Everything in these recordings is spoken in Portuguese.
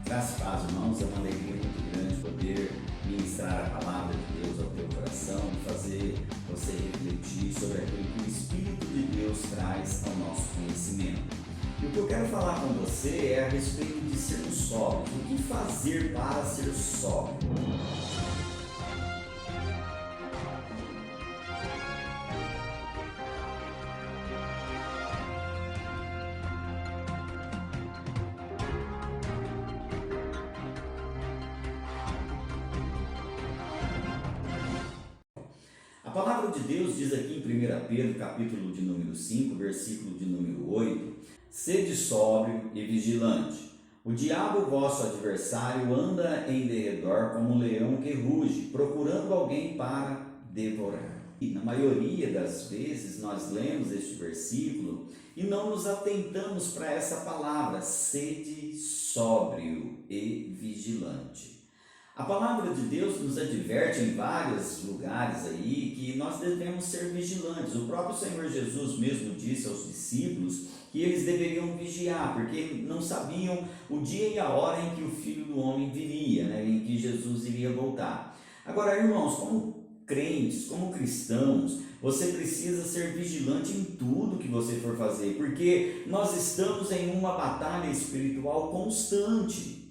Graças a paz, irmãos, é uma alegria muito grande poder ministrar a palavra de Deus ao teu coração e fazer você refletir sobre aquilo que o Espírito de Deus traz ao nosso conhecimento. E o que eu quero falar com você é a respeito de sermos sóbrios. O que fazer para ser sóbrio? A palavra de Deus diz aqui em 1 Pedro, capítulo de número 5, versículo de número 8: Sede sóbrio e vigilante. O diabo, vosso adversário, anda em derredor como um leão que ruge, procurando alguém para devorar. E na maioria das vezes nós lemos este versículo e não nos atentamos para essa palavra, sede sóbrio e vigilante. A palavra de Deus nos adverte em vários lugares aí que nós devemos ser vigilantes. O próprio Senhor Jesus mesmo disse aos discípulos que eles deveriam vigiar, porque não sabiam o dia e a hora em que o Filho do Homem viria, em que Jesus iria voltar. Agora, irmãos, como crentes, como cristãos, você precisa ser vigilante em tudo que você for fazer, porque nós estamos em uma batalha espiritual constante.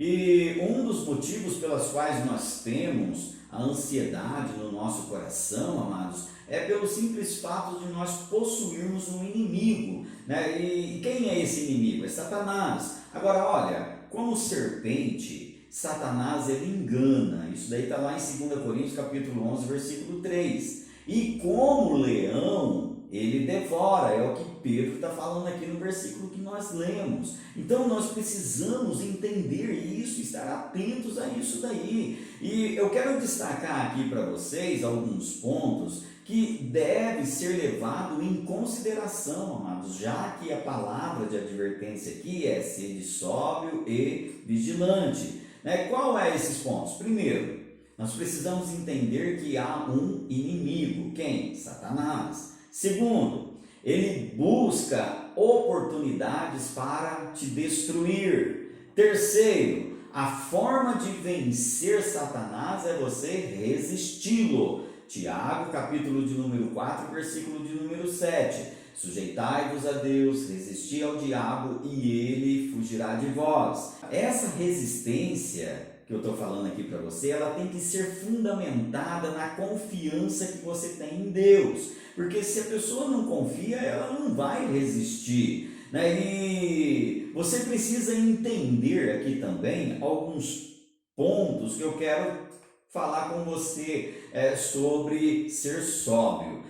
E um dos motivos pelos quais nós temos a ansiedade no nosso coração, amados, é pelo simples fato de nós possuirmos um inimigo, E quem é esse inimigo? É Satanás. Agora, olha, como serpente, Satanás ele engana. Isso daí está lá em 2 Coríntios capítulo 11, versículo 3. E como leão, ele devora, é o que Pedro está falando aqui no versículo que nós lemos. Então nós precisamos entender isso, estar atentos a isso daí. E eu quero destacar aqui para vocês alguns pontos que deve ser levado em consideração, amados, já que a palavra de advertência aqui é sede sóbrio e vigilante. Qual é esses pontos? Primeiro, nós precisamos entender que há um inimigo. Quem? Satanás. Segundo, ele busca oportunidades para te destruir. Terceiro, a forma de vencer Satanás é você resisti-lo. Tiago, capítulo de número 4, versículo de número 7. Sujeitai-vos a Deus, resisti ao diabo e ele fugirá de vós. Essa resistência que eu estou falando aqui para você, ela tem que ser fundamentada na confiança que você tem em Deus, porque se a pessoa não confia, ela não vai resistir, E você precisa entender aqui também alguns pontos que eu quero falar com você sobre ser sóbrio.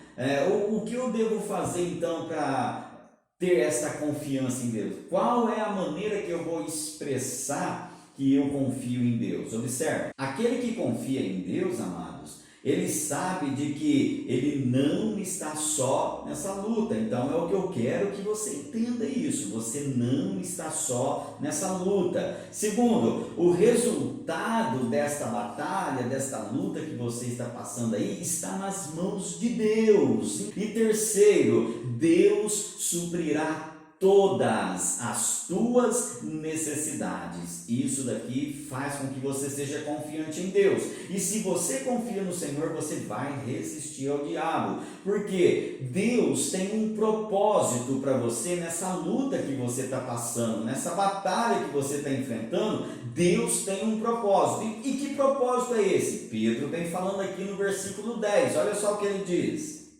O que eu devo fazer então para ter essa confiança em Deus? Qual é a maneira que eu vou expressar que eu confio em Deus? Observe, aquele que confia em Deus, amados, ele sabe de que ele não está só nessa luta. Então é o que eu quero que você entenda isso, você não está só nessa luta. Segundo, o resultado desta batalha, desta luta que você está passando aí, está nas mãos de Deus. E terceiro, Deus suprirá todas as tuas necessidades. Isso daqui faz com que você seja confiante em Deus. E se você confia no Senhor, você vai resistir ao diabo. Porque Deus tem um propósito para você nessa luta que você está passando, nessa batalha que você está enfrentando. Deus tem um propósito. E que propósito é esse? Pedro vem falando aqui no versículo 10. Olha só o que ele diz.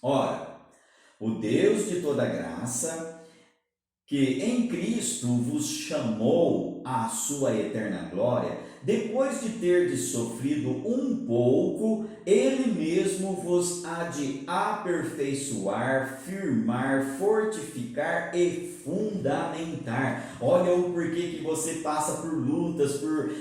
Ora, o Deus de toda graça, que em Cristo vos chamou à sua eterna glória, depois de terdes sofrido um pouco, Ele mesmo vos há de aperfeiçoar, firmar, fortificar e fundamentar. Olha o porquê que você passa por lutas, por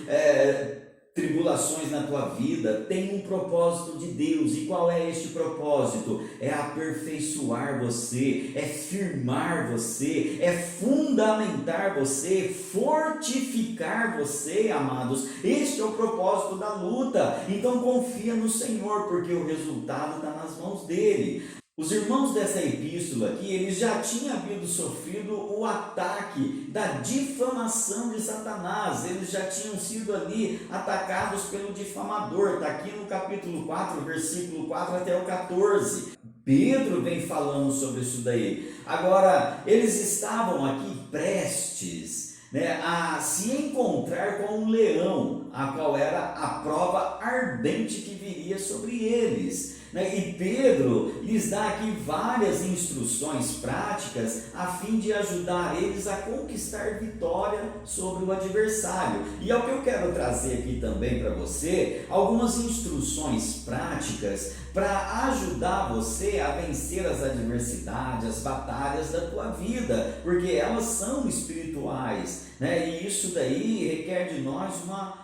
tribulações na tua vida. Tem um propósito de Deus. E qual é este propósito? É aperfeiçoar você, é firmar você, é fundamentar você, fortificar você, amados. Este é o propósito da luta. Então confia no Senhor, porque o resultado está nas mãos dele. Os irmãos dessa epístola aqui, eles já tinham havido sofrido o ataque da difamação de Satanás. Eles já tinham sido ali atacados pelo difamador. Está aqui no capítulo 4, versículo 4 até o 14. Pedro vem falando sobre isso daí. Agora, eles estavam aqui prestes, a se encontrar com um leão, a qual era a prova ardente que viria sobre eles. E Pedro lhes dá aqui várias instruções práticas a fim de ajudar eles a conquistar vitória sobre o adversário. E é o que eu quero trazer aqui também para você, algumas instruções práticas para ajudar você a vencer as adversidades, as batalhas da tua vida, porque elas são espirituais, e isso daí requer de nós uma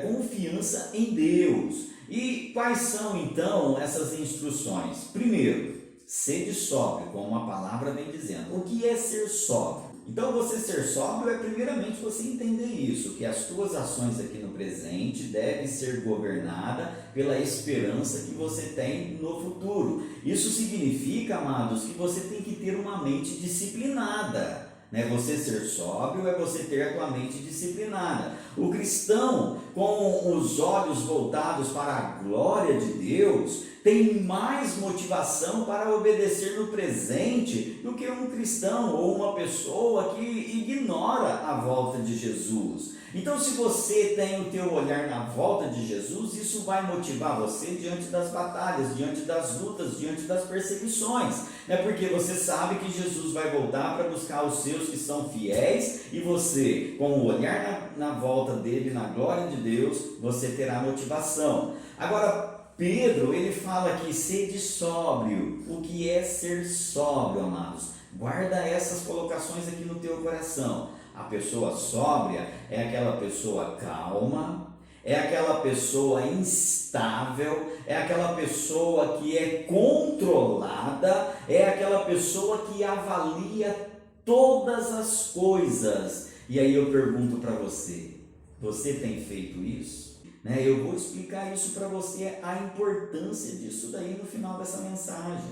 confiança em Deus. E quais são então essas instruções? Primeiro, sede sóbrio, como a palavra vem dizendo. O que é ser sóbrio? Então, você ser sóbrio é primeiramente você entender isso, que as tuas ações aqui no presente devem ser governadas pela esperança que você tem no futuro. Isso significa, amados, que você tem que ter uma mente disciplinada. Você ser sóbrio é você ter a tua mente disciplinada. O cristão, com os olhos voltados para a glória de Deus, tem mais motivação para obedecer no presente do que um cristão ou uma pessoa que ignora a volta de Jesus. Então, se você tem o teu olhar na volta de Jesus, isso vai motivar você diante das batalhas, diante das lutas, diante das perseguições. Porque você sabe que Jesus vai voltar para buscar os seus que são fiéis, e você, com o olhar na volta dele, na glória de Deus, você terá motivação. Agora, Pedro, ele fala aqui, sede sóbrio. O que é ser sóbrio, amados? Guarda essas colocações aqui no teu coração. A pessoa sóbria é aquela pessoa calma, é aquela pessoa instável, é aquela pessoa que é controlada, é aquela pessoa que avalia todas as coisas. E aí eu pergunto para você, você tem feito isso? Eu vou explicar isso para você, a importância disso daí no final dessa mensagem.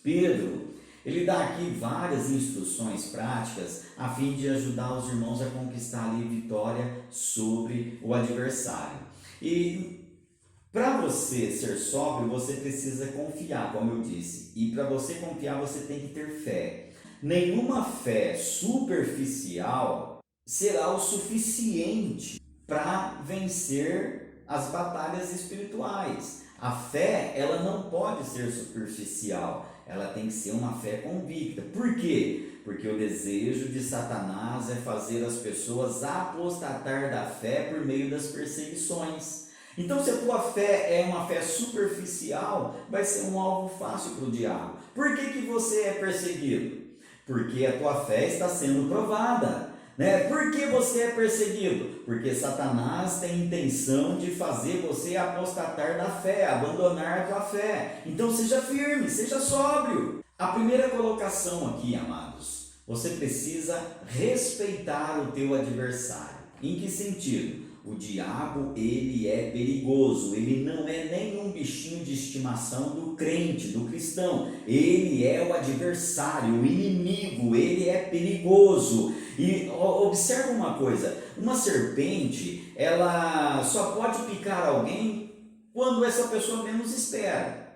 Pedro, ele dá aqui várias instruções práticas a fim de ajudar os irmãos a conquistar ali vitória sobre o adversário. E para você ser sóbrio, você precisa confiar, como eu disse. E para você confiar, você tem que ter fé. Nenhuma fé superficial será o suficiente para vencer as batalhas espirituais. A fé, ela não pode ser superficial, ela tem que ser uma fé convicta. Por quê? Porque o desejo de Satanás é fazer as pessoas apostatar da fé por meio das perseguições. Então, se a tua fé é uma fé superficial, vai ser um alvo fácil para o diabo. Por que você é perseguido? Porque a tua fé está sendo provada. Por que você é perseguido? Porque Satanás tem intenção de fazer você apostatar da fé, abandonar a tua fé. Então seja firme, seja sóbrio. A primeira colocação aqui, amados, você precisa respeitar o teu adversário. Em que sentido? O diabo, ele é perigoso, ele não é nenhum bichinho de estimação do crente, do cristão. Ele é o adversário, o inimigo, ele é perigoso. E observa uma coisa, uma serpente, ela só pode picar alguém quando essa pessoa menos espera.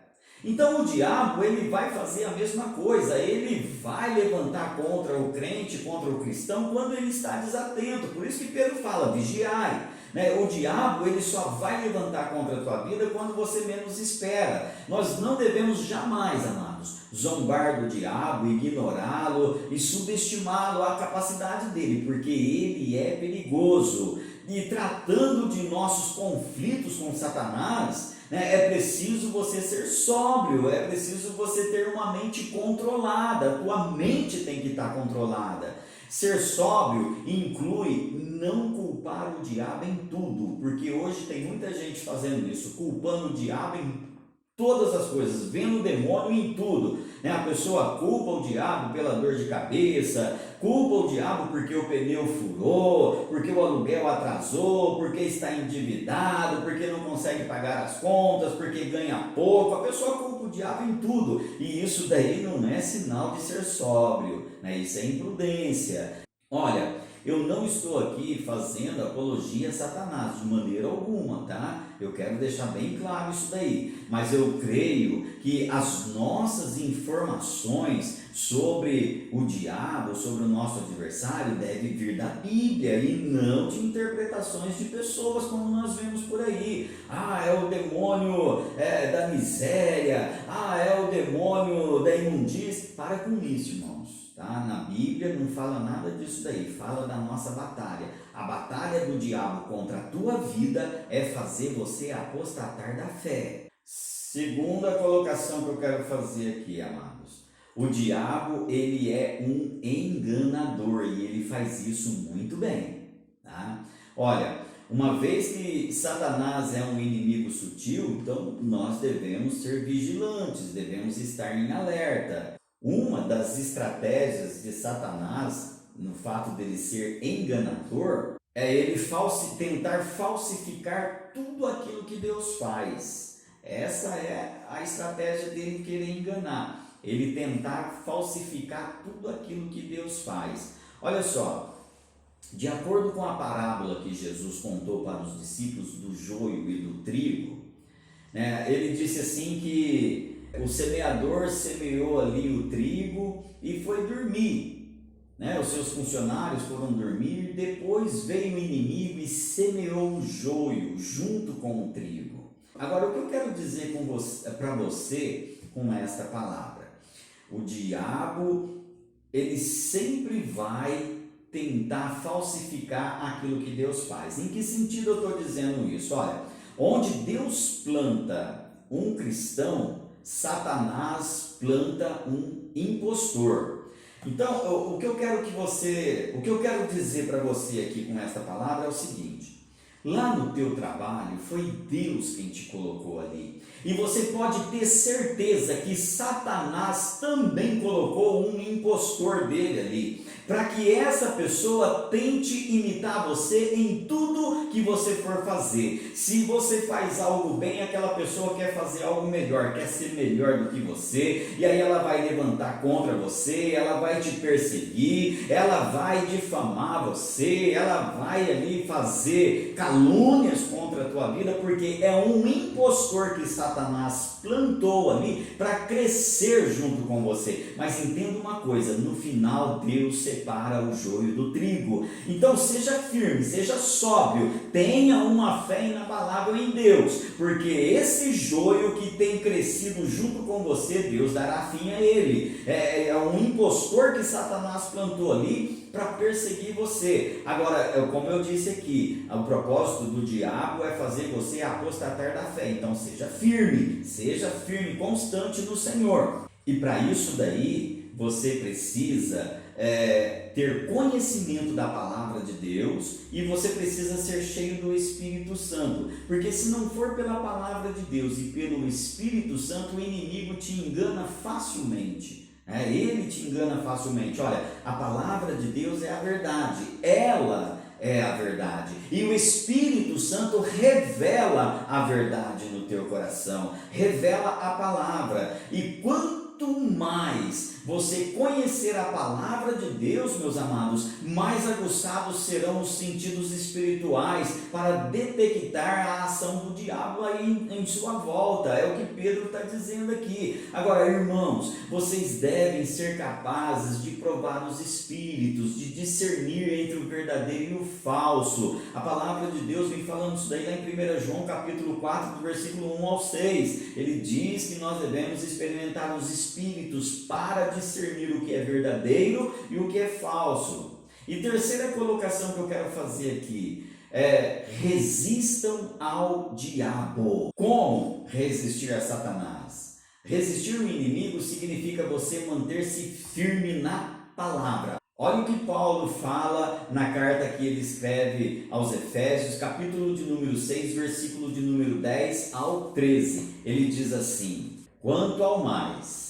Então o diabo, ele vai fazer a mesma coisa, ele vai levantar contra o crente, contra o cristão, quando ele está desatento. Por isso que Pedro fala, vigiai. O diabo, ele só vai levantar contra a tua vida quando você menos espera. Nós não devemos jamais, amados, zombar do diabo, ignorá-lo e subestimá-lo, a capacidade dele, porque ele é perigoso. E tratando de nossos conflitos com Satanás, é preciso você ser sóbrio, é preciso você ter uma mente controlada, a tua mente tem que estar controlada. Ser sóbrio inclui não culpar o diabo em tudo, porque hoje tem muita gente fazendo isso, culpando o diabo em todas as coisas, vendo o demônio em tudo. A pessoa culpa o diabo pela dor de cabeça, culpa o diabo porque o pneu furou, porque o aluguel atrasou, porque está endividado, porque não consegue pagar as contas, porque ganha pouco. A pessoa culpa o diabo em tudo, e isso daí não é sinal de ser sóbrio, isso é imprudência. Olha, eu não estou aqui fazendo apologia a Satanás de maneira alguma, tá? Eu quero deixar bem claro isso daí. Mas eu creio que as nossas informações sobre o diabo, sobre o nosso adversário, deve vir da Bíblia e não de interpretações de pessoas como nós vemos por aí. Ah, é o demônio da miséria. Ah, é o demônio da imundícia. Para com isso, irmãos. Tá? Na Bíblia não fala nada disso daí, fala da nossa batalha. A batalha do diabo contra a tua vida é fazer você apostatar da fé. Segunda colocação que eu quero fazer aqui, amados. O diabo, ele é um enganador e ele faz isso muito bem. Tá? Olha, uma vez que Satanás é um inimigo sutil, então nós devemos ser vigilantes, devemos estar em alerta. Uma das estratégias de Satanás, no fato dele ser enganador, é ele tentar falsificar tudo aquilo que Deus faz. Essa é a estratégia dele querer enganar. Ele tentar falsificar tudo aquilo que Deus faz. Olha só, de acordo com a parábola que Jesus contou para os discípulos do joio e do trigo, né, ele disse assim que o semeador semeou ali o trigo e foi dormir, né? Os seus funcionários foram dormir, depois veio o inimigo e semeou o joio junto com o trigo. Agora, o que eu quero dizer para você com esta palavra? O diabo, ele sempre vai tentar falsificar aquilo que Deus faz. Em que sentido eu estou dizendo isso? Olha, onde Deus planta um cristão, Satanás planta um impostor. Então, o que eu quero dizer para você aqui com esta palavra é o seguinte: lá no teu trabalho foi Deus quem te colocou ali. E você pode ter certeza que Satanás também colocou um impostor dele ali, para que essa pessoa tente imitar você em tudo que você for fazer. Se você faz algo bem, aquela pessoa quer fazer algo melhor, quer ser melhor do que você, e aí ela vai levantar contra você, ela vai te perseguir, ela vai difamar você, ela vai ali fazer calúnias contra a tua vida, porque é um impostor que Satanás plantou ali para crescer junto com você. Mas entenda uma coisa, no final Deus separa o joio do trigo. Então seja firme, seja sóbrio, tenha uma fé inabalável em Deus, porque esse joio que tem crescido junto com você, Deus dará fim a ele. É um impostor que Satanás plantou ali para perseguir você. Agora, como eu disse aqui, o propósito do diabo é fazer você apostatar da fé. Então seja firme, constante no Senhor. E para isso daí, você precisa ter conhecimento da palavra de Deus, e você precisa ser cheio do Espírito Santo, porque se não for pela palavra de Deus e pelo Espírito Santo, o inimigo te engana facilmente. Ele te engana facilmente. Olha, a palavra de Deus é a verdade, ela é a verdade, e o Espírito Santo revela a verdade no teu coração, revela a palavra. E quanto mais você conhecer a palavra de Deus, meus amados, mais aguçados serão os sentidos espirituais para detectar a ação do diabo aí em sua volta. É o que Pedro está dizendo aqui. Agora, irmãos, vocês devem ser capazes de provar os espíritos, de discernir entre o verdadeiro e o falso. A palavra de Deus vem falando isso daí lá em 1 João capítulo 4, do versículo 1 ao 6. Ele diz que nós devemos experimentar os espíritos para discernir o que é verdadeiro e o que é falso. E terceira colocação que eu quero fazer aqui é: resistam ao diabo. Como resistir a Satanás? Resistir o inimigo significa você manter-se firme na palavra. Olha o que Paulo fala na carta que ele escreve aos Efésios, capítulo de número 6, versículo de número 10 ao 13. Ele diz assim: quanto ao mais,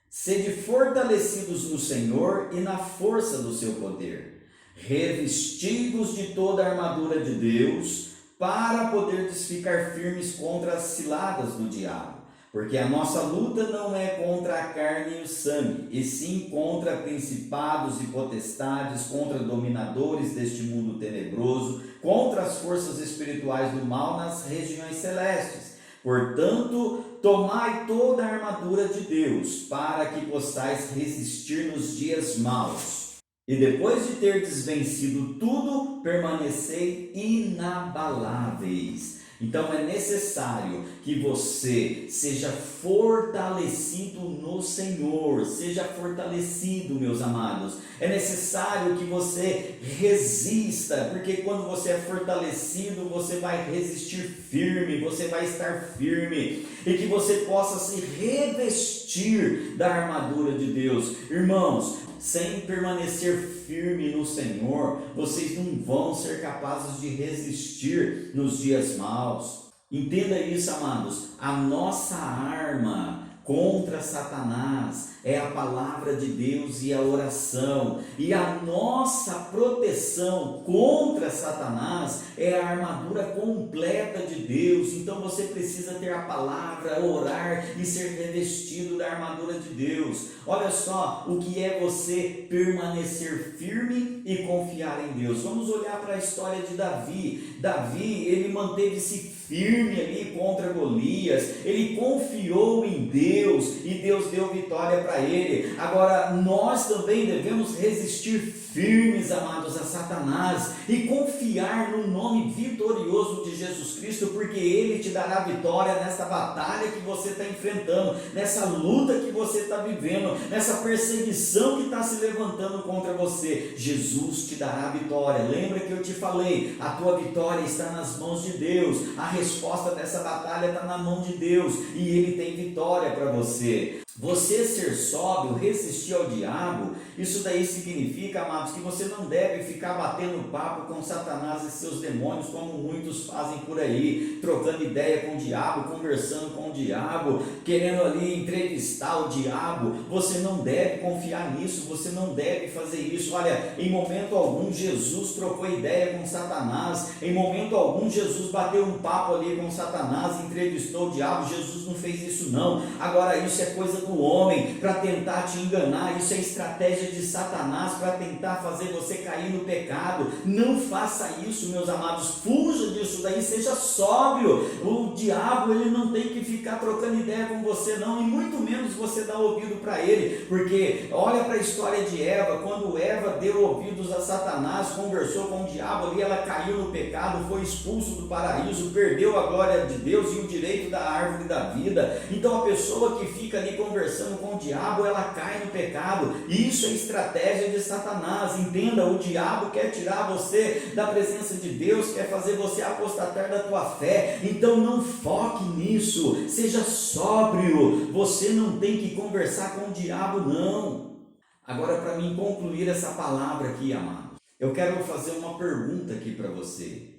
sede fortalecidos no Senhor e na força do seu poder, revestidos de toda a armadura de Deus, para poderdes ficar firmes contra as ciladas do diabo. Porque a nossa luta não é contra a carne e o sangue, e sim contra principados e potestades, contra dominadores deste mundo tenebroso, contra as forças espirituais do mal nas regiões celestes. Portanto, tomai toda a armadura de Deus, para que possais resistir nos dias maus. E depois de terdes vencido tudo, permanecei inabaláveis. Então é necessário que você seja fortalecido no Senhor, seja fortalecido, meus amados. É necessário que você resista, porque quando você é fortalecido, você vai resistir firme, você vai estar firme, e que você possa se revestir da armadura de Deus. Irmãos, sem permanecer firme no Senhor, vocês não vão ser capazes de resistir nos dias maus. Entenda isso, amados. A nossa arma contra Satanás é a palavra de Deus e a oração. E a nossa proteção contra Satanás é a armadura completa de Deus. Então você precisa ter a palavra, orar e ser revestido da armadura de Deus. Olha só o que é você permanecer firme e confiar em Deus. Vamos olhar para a história de Davi. Davi, ele manteve-se firme ali contra Golias, ele confiou em Deus e Deus deu vitória para ele. Agora nós também devemos resistir firmes, amados, a Satanás e confiar no nome vitorioso de Jesus Cristo, porque ele te dará vitória nessa batalha que você está enfrentando, nessa luta que você está vivendo, nessa perseguição que está se levantando contra você. Jesus te dará vitória. Lembra que eu te falei, a tua vitória está nas mãos de Deus, a resposta dessa batalha está na mão de Deus e ele tem vitória para você. Você ser sóbrio, resistir ao diabo, isso daí significa, amados, que você não deve ficar batendo papo com Satanás e seus demônios, como muitos fazem por aí, trocando ideia com o diabo, conversando com o diabo, querendo ali entrevistar o diabo. Você não deve confiar nisso, você não deve fazer isso. Olha, em momento algum Jesus trocou ideia com Satanás, em momento algum Jesus bateu um papo ali com Satanás, entrevistou o diabo. Jesus não fez isso não. Agora isso é coisa do homem para tentar te enganar, isso é estratégia de Satanás para tentar fazer você cair no pecado. Não faça isso, meus amados, fuja disso daí, seja sóbrio. O diabo, ele não tem que ficar trocando ideia com você não, e muito menos você dar ouvido para ele, porque olha para a história de Eva. Quando Eva deu ouvidos a Satanás, conversou com o diabo ali, ela caiu no pecado, foi expulso do paraíso, perdeu a glória de Deus e o direito da árvore da vida. Então a pessoa que fica ali conversando com o diabo, ela cai no pecado. Isso é estratégia de Satanás. Entenda, o diabo quer tirar você da presença de Deus, quer fazer você apostatar da tua fé. Então não foque nisso, seja sóbrio. Você não tem que conversar com o diabo não. Agora, para mim concluir essa palavra aqui, amado, eu quero fazer uma pergunta aqui para você.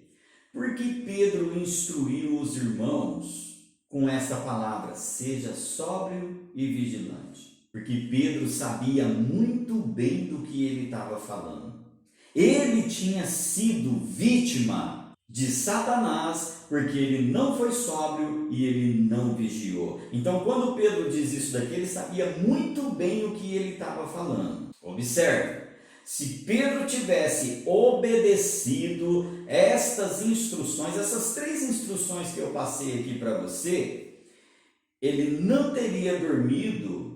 Por que Pedro instruiu os irmãos com essa palavra, seja sóbrio e vigilante? Porque Pedro sabia muito bem do que ele estava falando. Ele tinha sido vítima de Satanás, porque ele não foi sóbrio e ele não vigiou. Então, quando Pedro diz isso daqui, ele sabia muito bem o que ele estava falando. Observe. Se Pedro tivesse obedecido estas instruções, essas 3 instruções que eu passei aqui para você, ele não teria dormido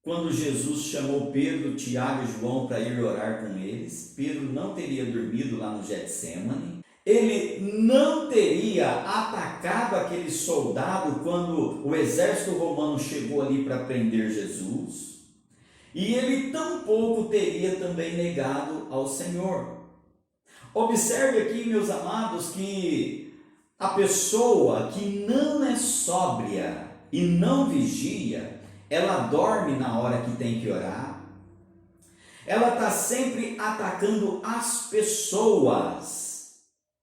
quando Jesus chamou Pedro, Tiago e João para ir orar com eles. Pedro não teria dormido lá no Getsemane. Ele não teria atacado aquele soldado quando o exército romano chegou ali para prender Jesus. E ele tampouco teria também negado ao Senhor. Observe aqui, meus amados, que a pessoa que não é sóbria e não vigia, ela dorme na hora que tem que orar. Ela está sempre atacando as pessoas,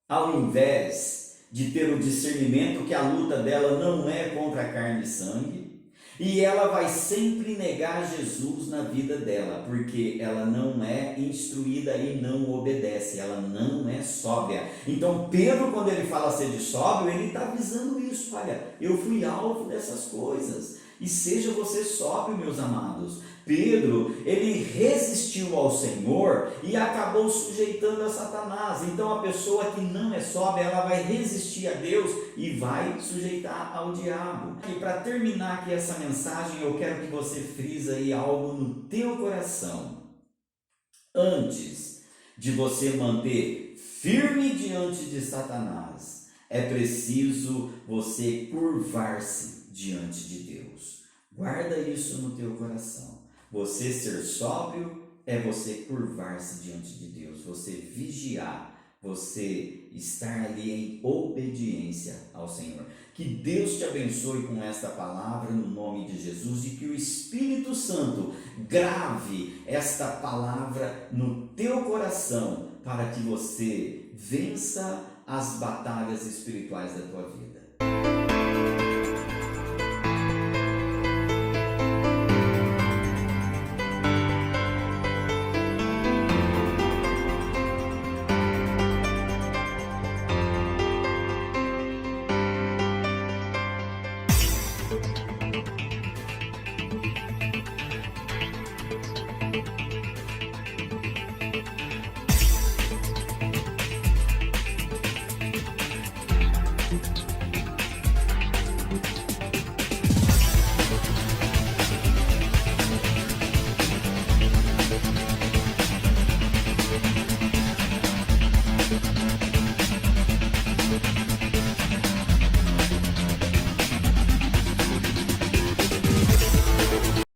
ao invés de ter o discernimento que a luta dela não é contra carne e sangue. E ela vai sempre negar Jesus na vida dela, porque ela não é instruída e não obedece, ela não é sóbria. Então Pedro, quando ele fala ser de sóbrio, ele está avisando isso. Olha, eu fui alvo dessas coisas, e seja você sóbrio, meus amados. Pedro, ele resistiu ao Senhor e acabou sujeitando a Satanás. Então a pessoa que não é sóbria, ela vai resistir a Deus e vai sujeitar ao diabo. E para terminar aqui essa mensagem, eu quero que você frise aí algo no teu coração. Antes de você manter firme diante de Satanás, é preciso você curvar-se diante de Deus. Guarda isso no teu coração. Você ser sóbrio é você curvar-se diante de Deus, você vigiar, você estar ali em obediência ao Senhor. Que Deus te abençoe com esta palavra no nome de Jesus, e que o Espírito Santo grave esta palavra no teu coração para que você vença as batalhas espirituais da tua vida.